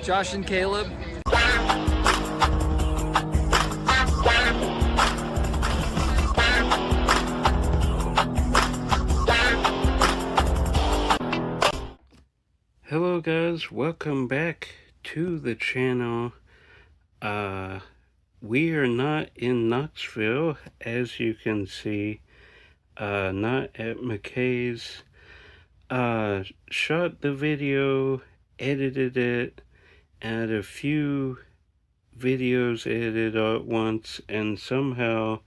Josh and Caleb. Hello guys, welcome back to the channel. We are not in Knoxville, as you can see, not at McKay's. Shot the video, edited it, had a few videos edited at once, and somehow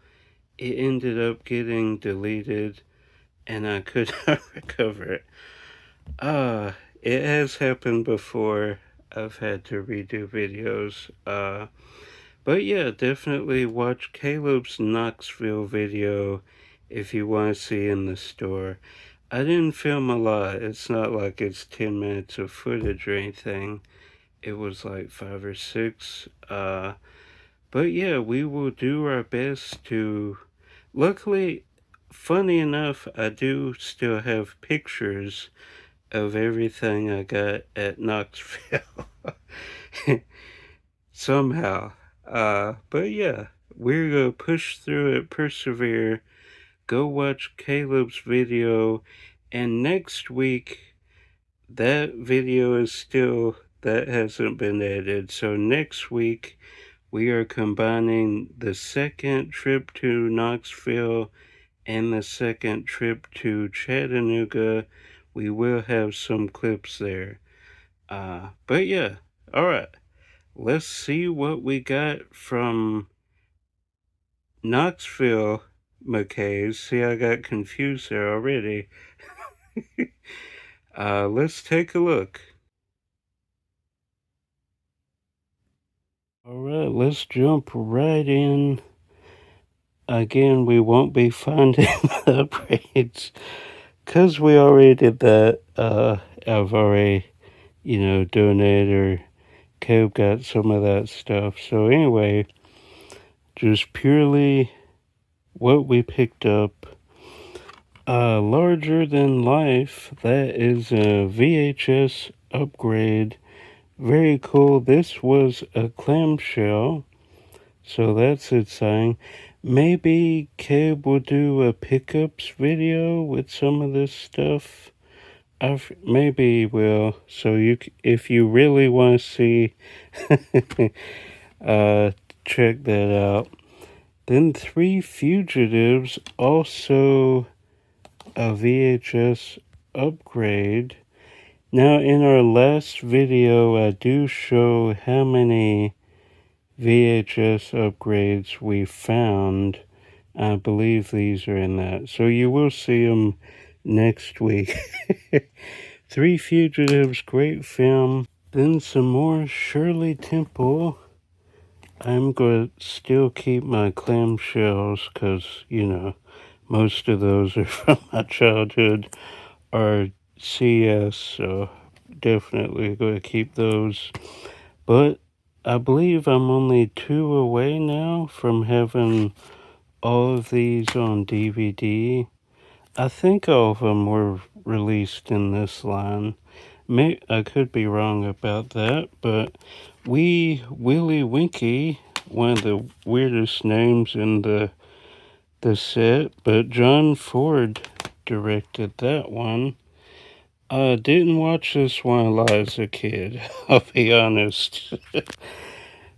it ended up getting deleted, and I could not recover it. It has happened before. I've had to redo videos. But yeah, definitely watch Caleb's Knoxville video if you want to see in the store. I didn't film a lot. It's not like it's 10 minutes of footage or anything. It was like 5 or 6. But yeah, we will do our best to... Luckily, funny enough, I do still have pictures of everything I got at Knoxville. Somehow. But yeah, we're gonna push through it, persevere, go watch Caleb's video, and next week, that video is still, that hasn't been edited, so next week, we are combining the second trip to Knoxville and the second trip to Chattanooga. We will have some clips there. But yeah, alright. Let's see what we got from Knoxville McKay's. See, I got confused there already. Let's take a look. Alright, let's jump right in. Again, we won't be finding the upgrades because we already did that. I've already, donated, or Caleb got some of that stuff. So anyway, just purely what we picked up. Larger than life, that is a VHS upgrade. Very cool. This was a clamshell, so that's exciting. Maybe Caleb will do a pickups video with some of this stuff. Maybe he will. So if you really want to see, check that out. Then Three Fugitives, also a VHS upgrade. Now in our last video, I do show how many VHS upgrades we found. I believe these are in that. So you will see them next week. Three Fugitives, great film. Then some more Shirley Temple. I'm going to still keep my clamshells because, most of those are from my childhood or CS, so definitely going to keep those. But I believe I'm only 2 away now from having all of these on DVD. I think all of them were released in this line. I could be wrong about that, but Willie Winky, one of the weirdest names in the set, but John Ford directed that one. I didn't watch this one a lot as a kid, I'll be honest.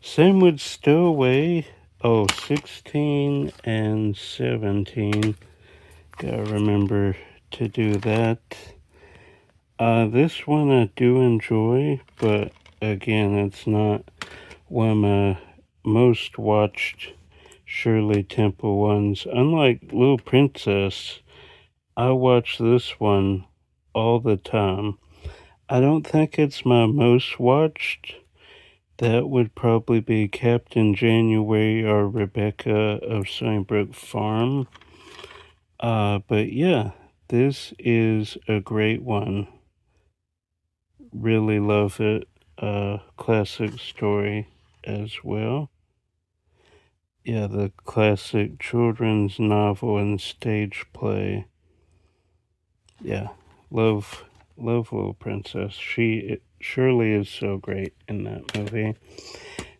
Same with Stowaway. 16 and 17. Gotta remember to do that. This one I do enjoy, but again, it's not one of my most watched Shirley Temple ones. Unlike Little Princess, I watch this one all the time. I don't think it's my most watched. That would probably be Captain January or Rebecca of Sunnybrook Farm. But yeah, this is a great one. Really love it. Classic story as well. Yeah, the classic children's novel and stage play. Yeah, love love Little Princess. Shirley is so great in that movie.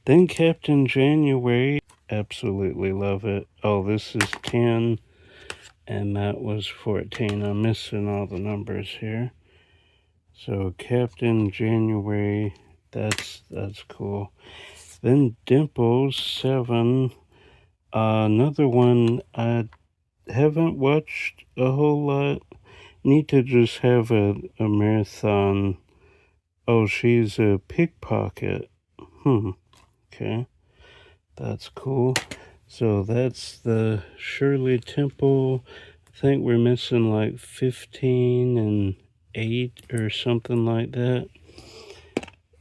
Then Captain January, absolutely love it. Oh, this is 10, and that was 14. I'm missing all the numbers here. So Captain January, that's cool. Then Dimples, 7. Another one I haven't watched a whole lot. Need to just have a marathon. Oh, she's a pickpocket. Okay. That's cool. So that's the Shirley Temple. I think we're missing like 15 and 8 or something like that.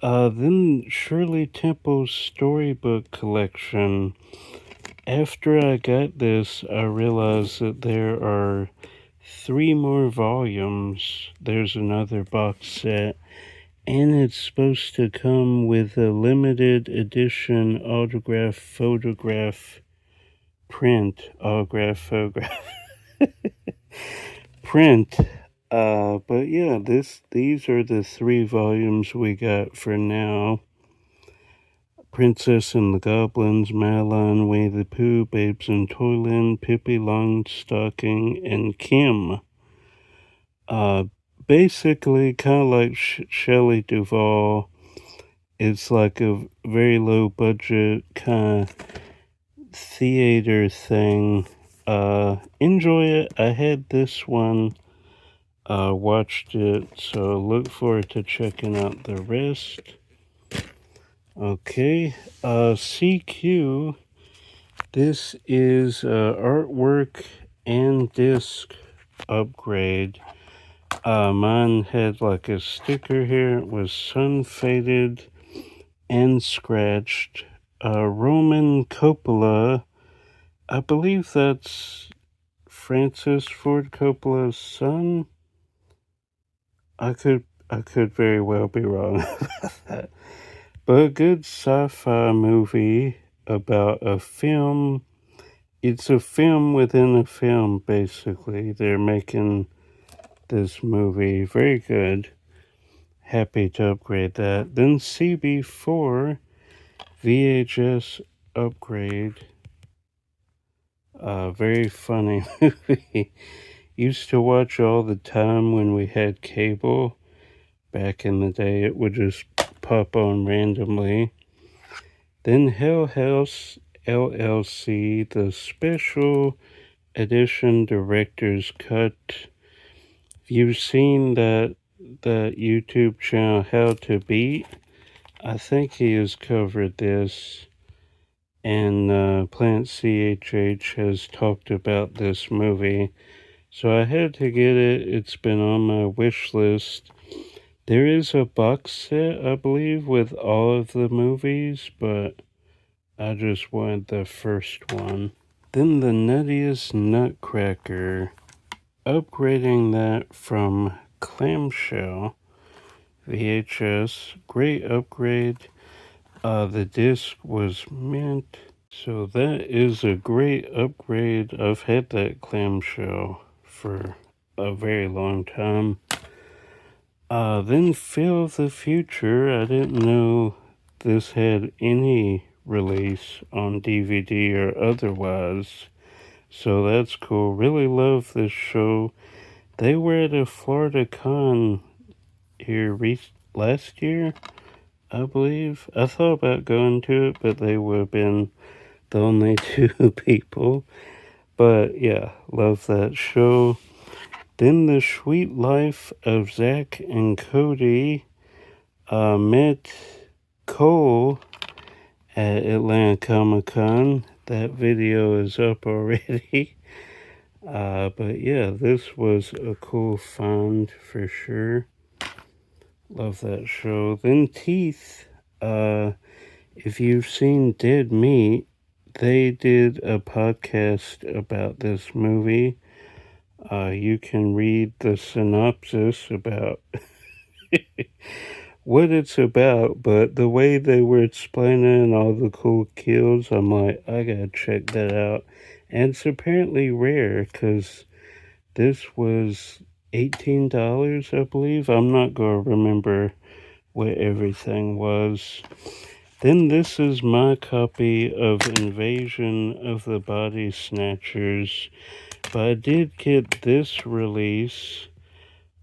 Then Shirley Temple's storybook collection. After I got this, I realized that there are 3 more volumes. There's another box set, and it's supposed to come with a limited edition autograph photograph print. Autograph photograph print. But yeah, these are the 3 volumes we got for now. Princess and the Goblins, Madeline, Winnie the Pooh, Babes in Toyland, Pippi Longstocking, and Kim. Basically, kind of like Shelley Duvall. It's like a very low budget kind of theater thing. Enjoy it. I had this one, watched it, so look forward to checking out the rest. Okay, CQ. This is artwork and disc upgrade. Mine had like a sticker here. It was sun faded and scratched. Roman Coppola. I believe that's Francis Ford Coppola's son. I could very well be wrong about that. But a good sci-fi movie about a film. It's a film within a film, basically. They're making this movie very good. Happy to upgrade that. Then CB4 VHS upgrade. Very funny movie. Used to watch all the time when we had cable. Back in the day, it would just pop on randomly. Then Hell House LLC, the special edition director's cut. If you've seen that YouTube channel, How to Beat, I think he has covered this. And Plant CHH has talked about this movie. So I had to get it. It's been on my wish list. There is a box set, I believe, with all of the movies, but I just wanted the first one. Then the Nuttiest Nutcracker, upgrading that from Clamshell VHS. Great upgrade. The disc was mint. So that is a great upgrade. I've had that Clamshell for a very long time. Then Phil of the Future. I didn't know this had any release on DVD or otherwise. So that's cool. Really love this show. They were at a Florida Con here last year, I believe. I thought about going to it, but they would have been the only 2 people. But yeah, love that show. Then The Sweet Life of Zach and Cody. Met Cole at Atlanta Comic Con. That video is up already. But yeah, this was a cool find for sure. Love that show. Then Teeth. If you've seen Dead Meat, they did a podcast about this movie. You can read the synopsis about what it's about, but the way they were explaining all the cool kills, I'm like, I gotta check that out. And it's apparently rare, because this was $18, I believe. I'm not going to remember what everything was. Then this is my copy of Invasion of the Body Snatchers. But I did get this release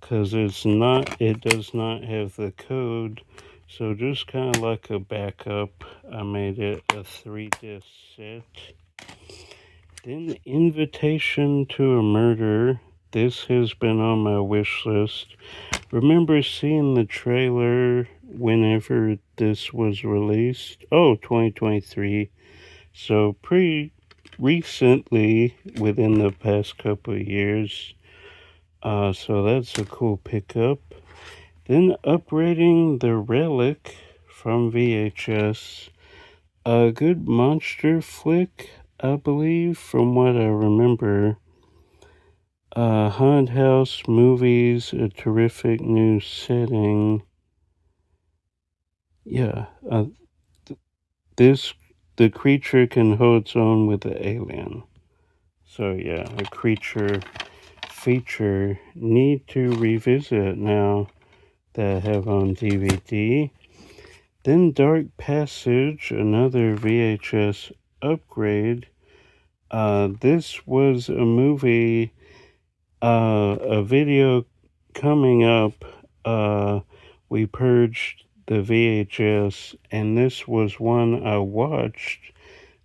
because it does not have the code. So just kind of like a backup, I made it a 3-disc set. Then Invitation to a Murder. This has been on my wish list. Remember seeing the trailer whenever this was released? Oh, 2023. So pretty recently, within the past couple of years. So that's a cool pickup. Then upgrading the Relic from VHS. A good monster flick, I believe, from what I remember. Haunted House movies, a terrific new setting. Yeah, the creature can hold its own with the alien. So yeah, a creature feature. Need to revisit now that I have on DVD. Then Dark Passage, another VHS upgrade. This was a movie, a video coming up. We purged the VHS, and this was one I watched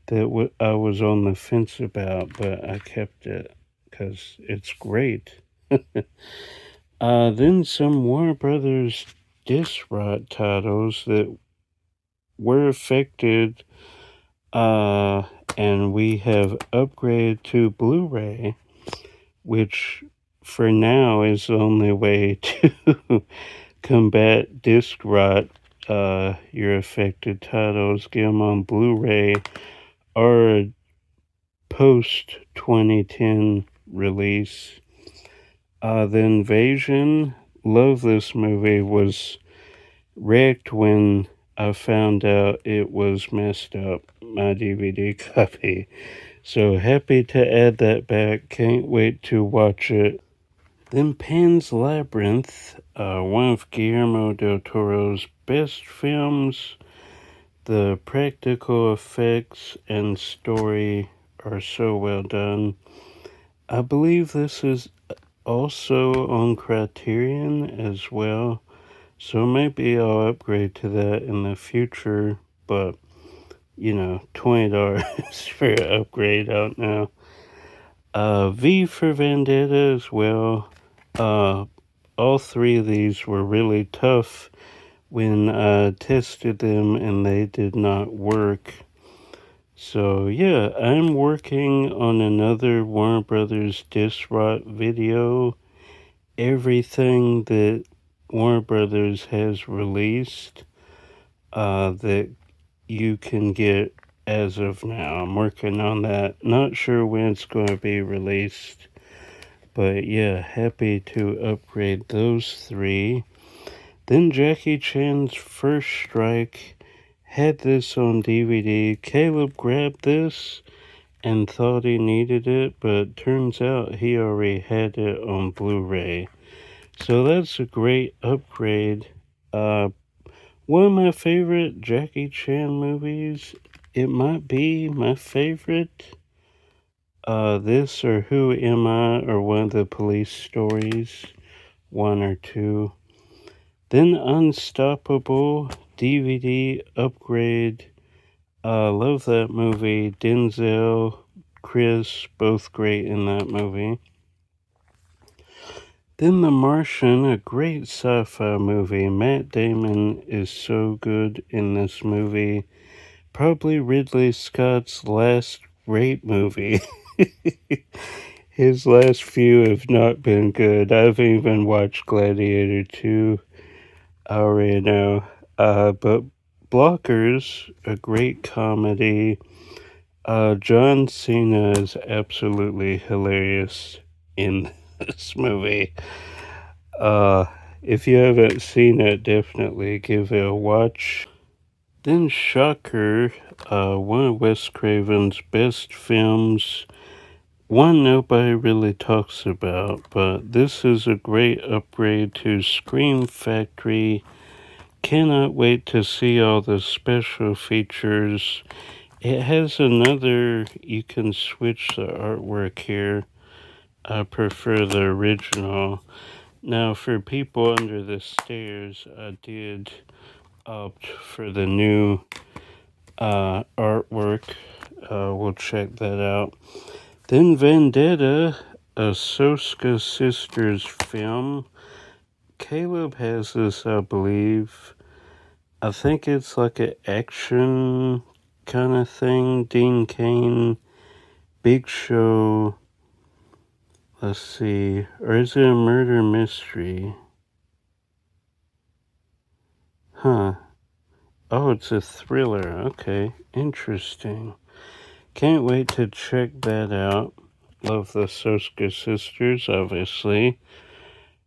that I was on the fence about, but I kept it because it's great. Then some Warner Brothers disc rot titles that were affected, and we have upgraded to Blu-ray, which for now is the only way to combat disc rot. Your affected titles, get them on Blu-ray or post 2010 release. The Invasion, love this movie, was wrecked when I found out it was messed up, my DVD copy. So happy to add that back, can't wait to watch it. Then Pan's Labyrinth, one of Guillermo del Toro's best films. The practical effects and story are so well done. I believe this is also on Criterion as well, so maybe I'll upgrade to that in the future, but $20 for an upgrade out now. V for Vendetta as well. All three of these were really tough when I tested them and they did not work. So yeah, I'm working on another Warner Brothers disc rot video. Everything that Warner Brothers has released that you can get as of now. I'm working on that. Not sure when it's going to be released. But yeah, happy to upgrade those three. Then Jackie Chan's First Strike. Had this on DVD. Caleb grabbed this and thought he needed it, but turns out he already had it on Blu-ray. So that's a great upgrade. One of my favorite Jackie Chan movies. It might be my favorite. This or Who Am I, or one of the police stories. One or two. Then Unstoppable DVD upgrade. Love that movie. Denzel, Chris, both great in that movie. Then The Martian, a great sci-fi movie. Matt Damon is so good in this movie. Probably Ridley Scott's last great movie. His last few have not been good. I've even watched Gladiator 2. I already know. But Blockers, a great comedy. John Cena is absolutely hilarious in this movie. If you haven't seen it, definitely give it a watch. Then Shocker, one of Wes Craven's best films, one nobody really talks about, but this is a great upgrade to Scream Factory. Cannot wait to see all the special features. It has another, you can switch the artwork here. I prefer the original. Now, for people under the stairs, I did opt for the new artwork. We'll check that out. Then Vendetta, a Soska Sisters film. Caleb has this, I believe. I think it's like an action kind of thing. Dean Cain, Big Show. Let's see. Or is it a murder mystery? Huh. Oh, it's a thriller. Okay. Interesting. Can't wait to check that out. Love the Soska Sisters, obviously.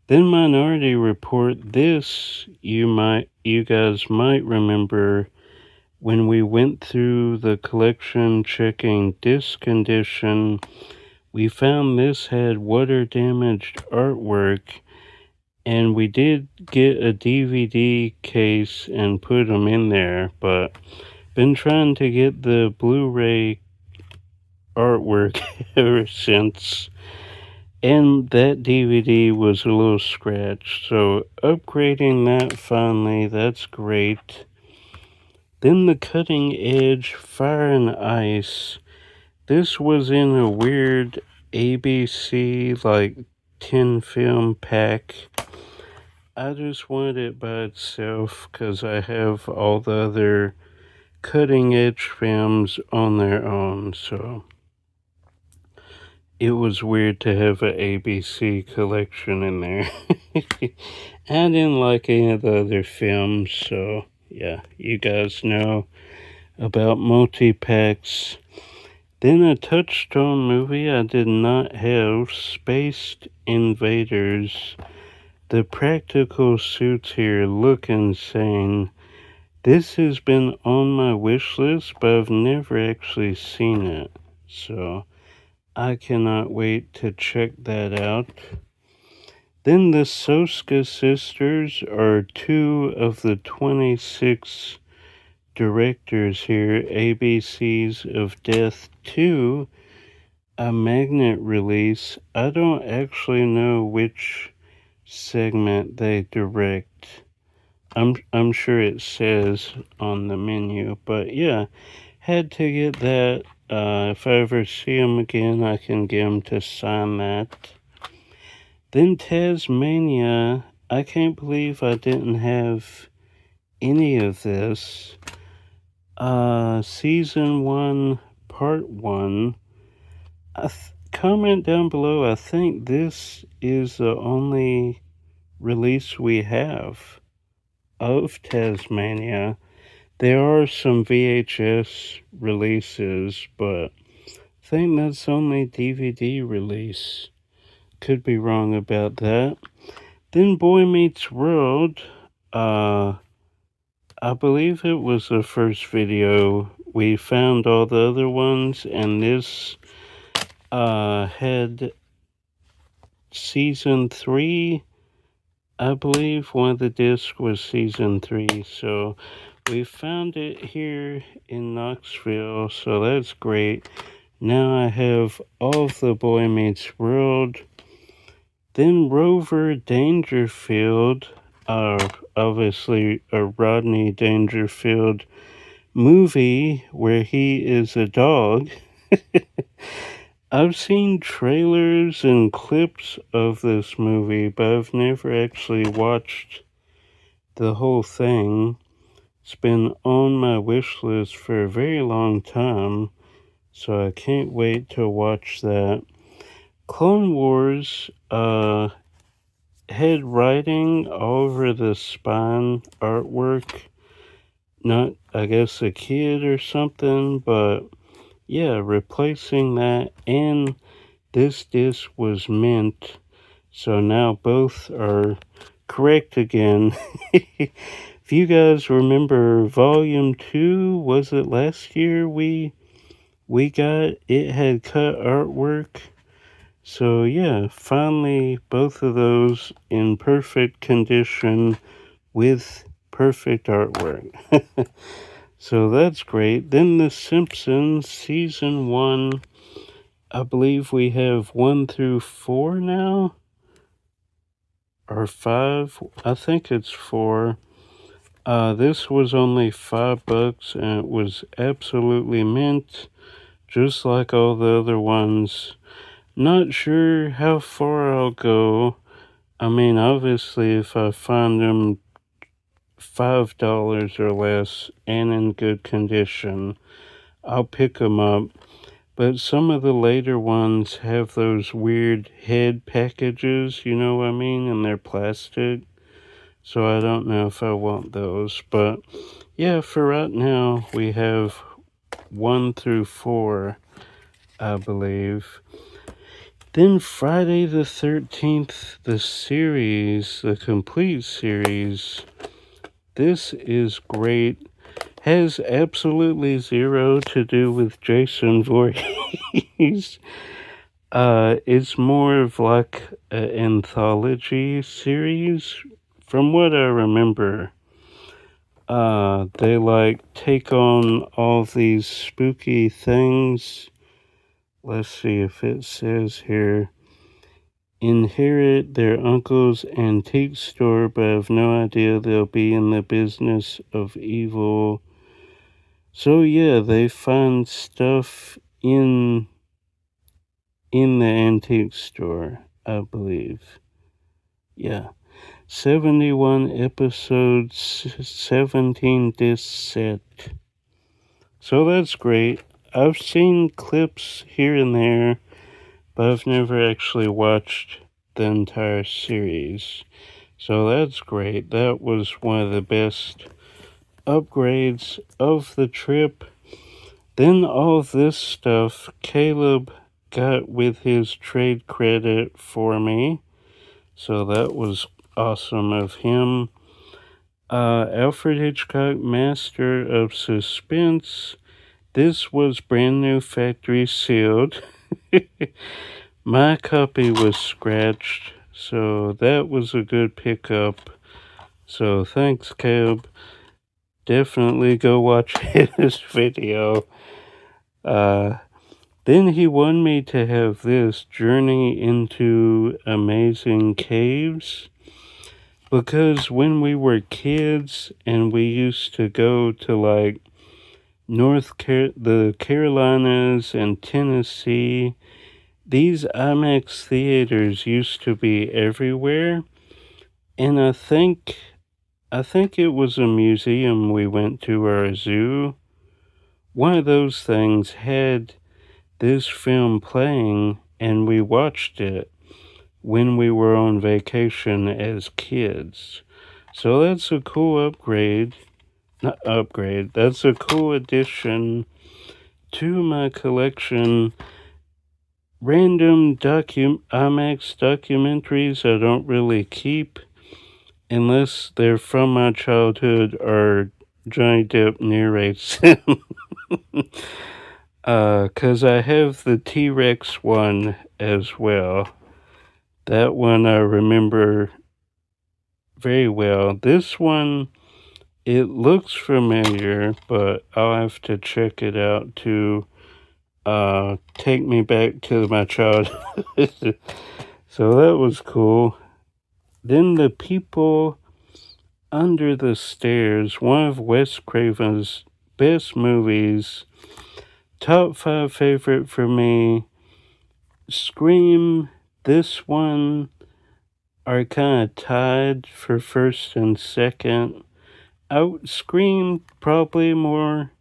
Then Minority Report. This, you guys might remember when we went through the collection checking disc condition. We found this had water damaged artwork, and we did get a DVD case and put them in there, but been trying to get the Blu-ray artwork ever since. And that DVD was a little scratched, so upgrading that finally, that's great. Then the Cutting Edge Fire and Ice. This was in a weird ABC, like, 10 film pack. I just wanted it by itself because I have all the other Cutting Edge films on their own, so it was weird to have an ABC collection in there. I didn't like any of the other films, so yeah, you guys know about multi-packs. Then a Touchstone movie I did not have, Spaced Invaders. The practical suits here look insane. This has been on my wish list, but I've never actually seen it, so I cannot wait to check that out. Then the Soska Sisters are 2 of the 26 directors here. ABCs of Death 2, a magnet release. I don't actually know which segment they direct. I'm sure it says on the menu, but yeah, had to get that. If I ever see him again, I can get him to sign that. Then Tasmania. I can't believe I didn't have any of this. Season 1, Part 1. Comment down below. I think this is the only release we have of Tasmania. There are some VHS releases, but I think that's only DVD release. Could be wrong about that. Then Boy Meets World. I believe it was the first video. We found all the other ones, and this had season 3. I believe one of the discs was season 3, so we found it here in Knoxville, so that's great. Now I have all of the Boy Meets World. Then Rover Dangerfield, obviously a Rodney Dangerfield movie where he is a dog. I've seen trailers and clips of this movie, but I've never actually watched the whole thing. It's been on my wish list for a very long time, so I can't wait to watch that. Clone Wars, head writing all over the spine artwork. Not, I guess, a kid or something, but yeah, replacing that, and this disc was mint, so now both are correct again. If you guys remember Volume 2, was it last year we got, it had cut artwork, So yeah, finally both of those in perfect condition with perfect artwork. So that's great. Then The Simpsons season 1. I believe we have 1 through 4 now, or 5. I think it's 4. This was only $5 and it was absolutely mint, just like all the other ones. Not sure how far I'll go. I mean, obviously, if I find them $5 or less and in good condition, I'll pick them up. But some of the later ones have those weird head packages, you know what I mean? And they're plastic. So I don't know if I want those. But yeah, for right now, we have 1 through 4, I believe. Then Friday the 13th, the series, the complete series. This is great. Has absolutely zero to do with Jason Voorhees. It's more of like an anthology series. From what I remember, they like take on all these spooky things. Let's see if it says here. Inherit their uncle's antique store, but have no idea they'll be in the business of evil. So yeah, they find stuff in the antique store, I believe. Yeah. 71 episodes, 17 disc set. So that's great. I've seen clips here and there, but I've never actually watched the entire series. So that's great. That was one of the best upgrades of the trip. Then all this stuff Caleb got with his trade credit for me. So that was awesome of him. Alfred Hitchcock, Master of Suspense. This was brand new factory sealed. My copy was scratched, so that was a good pickup. So thanks, Caleb. Definitely go watch his video. Then he wanted me to have this Journey into Amazing Caves. Because when we were kids and we used to go to like the Carolinas and Tennessee, these IMAX theaters used to be everywhere. And I think it was a museum we went to or a zoo. One of those things had this film playing and we watched it when we were on vacation as kids. So that's a cool upgrade. Not upgrade, that's a cool addition to my collection. Random IMAX documentaries I don't really keep unless they're from my childhood or Johnny Depp narrates them. Cause I have the T-Rex one as well. That one I remember very well. This one, it looks familiar, but I'll have to check it out to take me back to my childhood. So that was cool. Then The People Under the Stairs, one of Wes Craven's best movies. Top 5 favorite for me. Scream, this one are kind of tied for first and second. Scream probably more.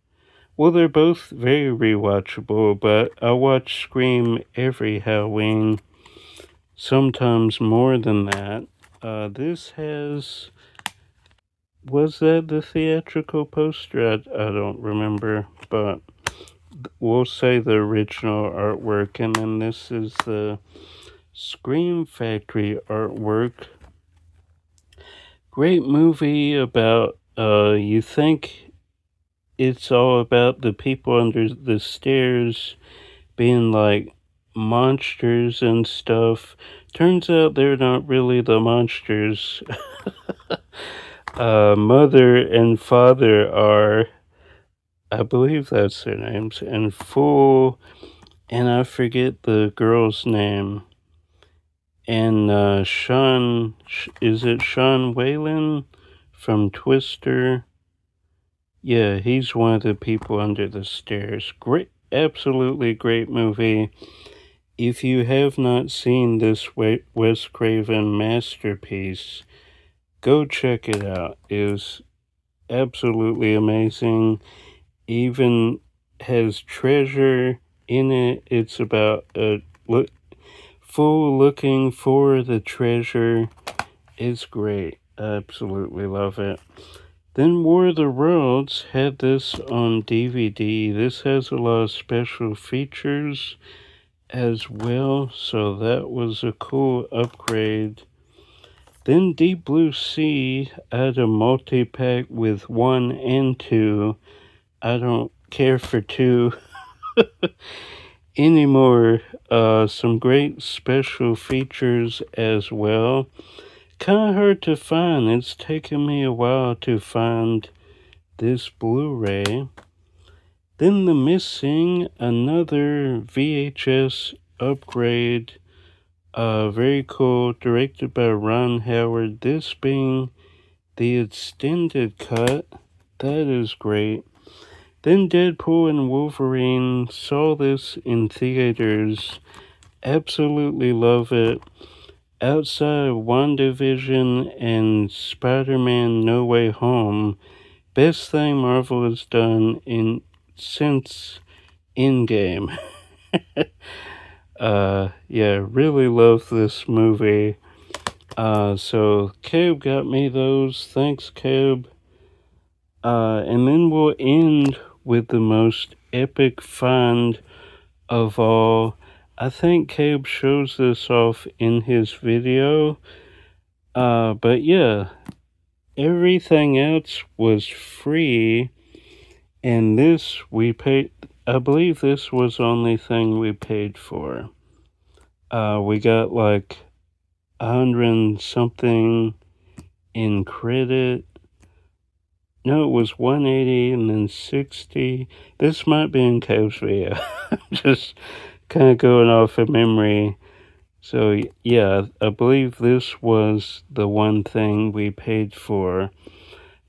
Well, they're both very rewatchable, but I watch Scream every Halloween, sometimes more than that. This has. Was that the theatrical poster? I don't remember, but we'll say the original artwork, and then this is the Scream Factory artwork. Great movie about, you think it's all about the people under the stairs being like monsters and stuff. Turns out they're not really the monsters. Mother and father are, I believe that's their names, and and I forget the girl's name. And Sean, is it Sean Whalen from Twister? Yeah, he's one of the people under the stairs. Great, absolutely great movie. If you have not seen this Wes Craven masterpiece, go check it out. It was absolutely amazing. Even has treasure in it. It's about full looking for the treasure. It's great. I absolutely love it. Then War of the Worlds had this on DVD. This has a lot of special features as well, so that was a cool upgrade. Then Deep Blue Sea had a multi-pack with 1 and 2. I don't care for 2 anymore. Some great special features as well. Kind of hard to find. It's taken me a while to find this Blu-ray. Then The Missing, another VHS upgrade. Very cool, directed by Ron Howard. This being the extended cut. That is great. Then Deadpool and Wolverine, saw this in theaters. Absolutely love it. Outside of WandaVision and Spider-Man No Way Home, best thing Marvel has done since Endgame. Yeah, really love this movie. So Caleb got me those. Thanks, Caleb. And then we'll end with the most epic find of all. I think Caleb shows this off in his video. But yeah, everything else was free. And this we paid, I believe this was the only thing we paid for. We got like 100 and something in credit. No, it was 180 and then 60. This might be in Caleb's video. Just kind of going off of memory. So yeah, I believe this was the one thing we paid for.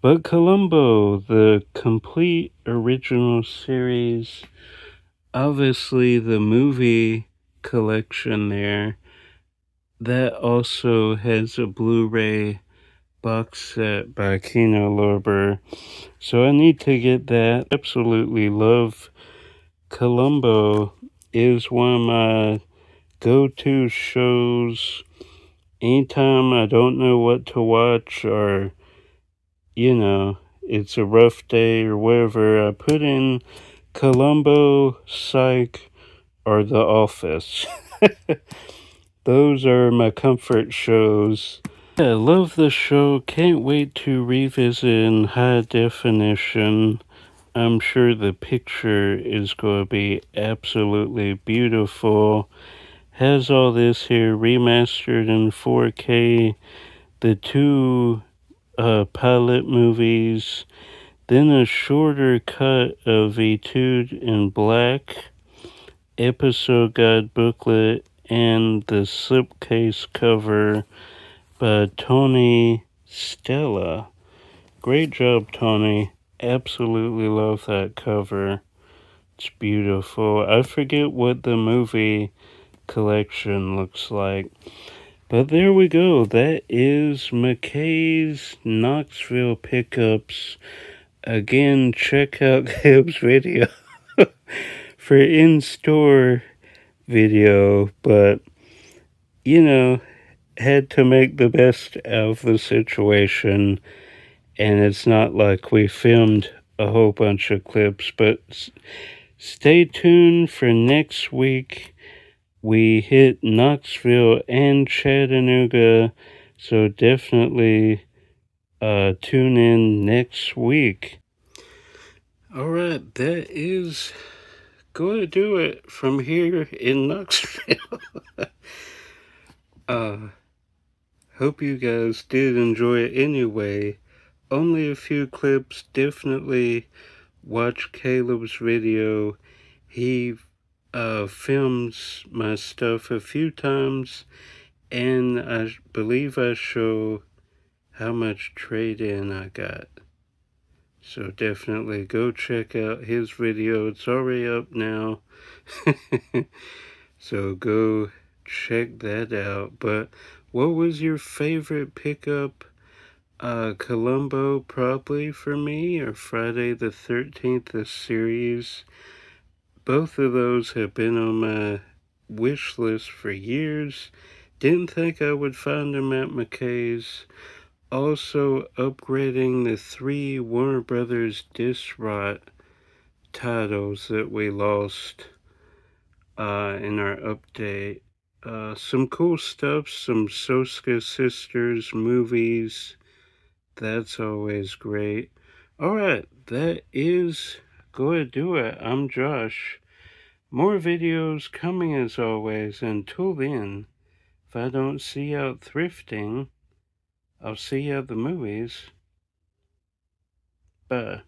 But Columbo, the complete original series, obviously the movie collection there, that also has a Blu-ray box set by Kino Lorber. So I need to get that. Absolutely love Columbo. Is one of my go-to shows. Anytime I don't know what to watch, or it's a rough day or whatever, I put in Columbo, Psych, or The Office. Those are my comfort shows. Yeah, I love the show. Can't wait to revisit in high definition. I'm sure the picture is going to be absolutely beautiful. Has all this here remastered in 4K. The 2 pilot movies. Then a shorter cut of Etude in Black. Episode guide booklet. And the slipcase cover by Tony Stella. Great job, Tony. Absolutely love that cover. It's beautiful. I forget what the movie collection looks like. But there we go. That is McKay's Knoxville pickups. Again, check out Caleb's video for in-store video. But, had to make the best of the situation. And it's not like we filmed a whole bunch of clips, but stay tuned for next week. We hit Knoxville and Chattanooga, so definitely tune in next week. All right, that is go to do it from here in Knoxville. Hope you guys did enjoy it anyway. Only a few clips. Definitely watch Caleb's video. He films my stuff a few times, and I believe I show how much trade-in I got. So definitely go check out his video. It's already up now. So go check that out. But what was your favorite pickup? Columbo probably for me, or Friday the 13th, the series. Both of those have been on my wish list for years. Didn't think I would find them at McKay's. Also upgrading the 3 Warner Brothers Disc Rot titles that we lost in our update. Some cool stuff, some Soska Sisters movies. That's always great. Alright, that is going to do it. I'm Josh. More videos coming as always. Until then, if I don't see you out thrifting, I'll see you at the movies. Bye.